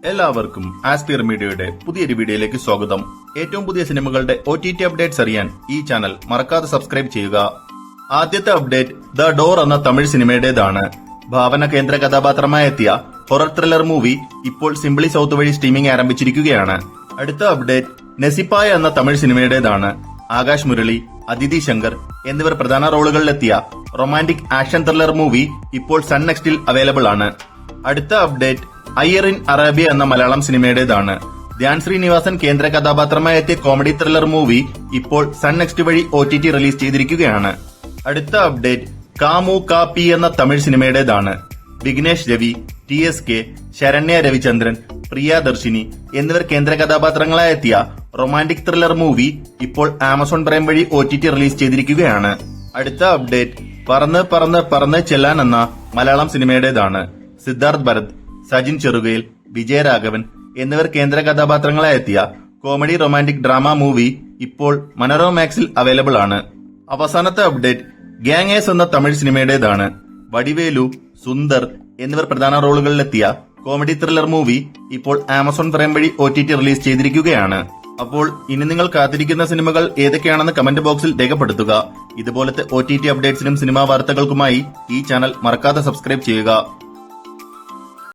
എല്ലാവർക്കും ആസ്പിയർ മീഡിയയുടെ പുതിയൊരു വീഡിയോയിലേക്ക് സ്വാഗതം. ഏറ്റവും പുതിയ സിനിമകളുടെ OTT അപ്ഡേറ്റ്സ് അറിയാൻ ഈ ചാനൽ മറക്കാതെ സബ്സ്ക്രൈബ് ചെയ്യുക. ആദ്യത്തെ അപ്ഡേറ്റ് ദ ഡോർ എന്ന തമിഴ് സിനിമയുടേതാണ്. ഭാവന കേന്ദ്ര കഥാപാത്രമായി എത്തിയ ഹൊറർ ത്രില്ലർ മൂവി ഇപ്പോൾ സിംപ്ലി സൗത്ത് വഴി സ്ട്രീമിംഗ് ആരംഭിച്ചിരിക്കുകയാണ്. അടുത്ത അപ്ഡേറ്റ് നസിപ്പായ എന്ന തമിഴ് സിനിമയുടേതാണ്. ആകാശ് മുരളി, അദിതി ശങ്കർ എന്നിവർ പ്രധാന റോളുകളിലെത്തിയ റൊമാന്റിക് ആക്ഷൻ ത്രില്ലർ മൂവി ഇപ്പോൾ സൺ നെക്സ്റ്റിൽ അവൈലബിൾ ആണ്. അടുത്ത അപ്ഡേറ്റ് അയ്യർ ഇൻ അറേബ്യ എന്ന മലയാളം സിനിമയുടേതാണ്. ധ്യാൻ ശ്രീനിവാസൻ കേന്ദ്ര കഥാപാത്രമായി എത്തിയ കോമഡി ത്രില്ലർ മൂവി ഇപ്പോൾ സൺ നെക്സ്റ്റ് വഴി OTT റിലീസ് ചെയ്തിരിക്കുകയാണ്. അടുത്ത അപ്ഡേറ്റ് കാമു കാപ്പി എന്ന തമിഴ് സിനിമയുടേതാണ്. വിഘ്നേഷ് രവി, TSK, ശരണ്യ രവിചന്ദ്രൻ, പ്രിയദർശിനി എന്നിവർ കേന്ദ്ര കഥാപാത്രങ്ങളായി എത്തിയ റൊമാന്റിക് ത്രില്ലർ മൂവി ഇപ്പോൾ ആമസോൺ പ്രൈം വഴി OTT റിലീസ് ചെയ്തിരിക്കുകയാണ്. അടുത്ത അപ്ഡേറ്റ് പറന്ന് പറന്ന് പറന്ന് ചെല്ലാൻ എന്ന മലയാളം സിനിമയുടേതാണ്. സിദ്ധാർത്ഥ് ഭരത്, സജിൻ ചെറുകയിൽ, വിജയരാഘവൻ എന്നിവർ കേന്ദ്ര കഥാപാത്രങ്ങളായി എത്തിയ കോമഡി റൊമാന്റിക് ഡ്രാമ മൂവി ഇപ്പോൾ മനോരമ മാക്സിൽ അവൈലബിൾ ആണ്. അവസാനത്തെ അപ്ഡേറ്റ് ഗ്യാങേഴ്സ് എന്ന തമിഴ് സിനിമയുടേതാണ്. വടിവേലു, സുന്ദർ എന്നിവർ പ്രധാന റോളുകളിലെത്തിയ കോമഡി ത്രില്ലർ മൂവി ഇപ്പോൾ ആമസോൺ പ്രൈം വഴി OTT റിലീസ് ചെയ്തിരിക്കുകയാണ്. അപ്പോൾ ഇനി നിങ്ങൾ കാത്തിരിക്കുന്ന സിനിമകൾ ഏതൊക്കെയാണെന്ന് കമന്റ് ബോക്സിൽ രേഖപ്പെടുത്തുക. ഇതുപോലത്തെ OTT അപ്ഡേറ്റ്സിനും സിനിമാ വാർത്തകൾക്കുമായി ഈ ചാനൽ മറക്കാതെ സബ്സ്ക്രൈബ് ചെയ്യുക.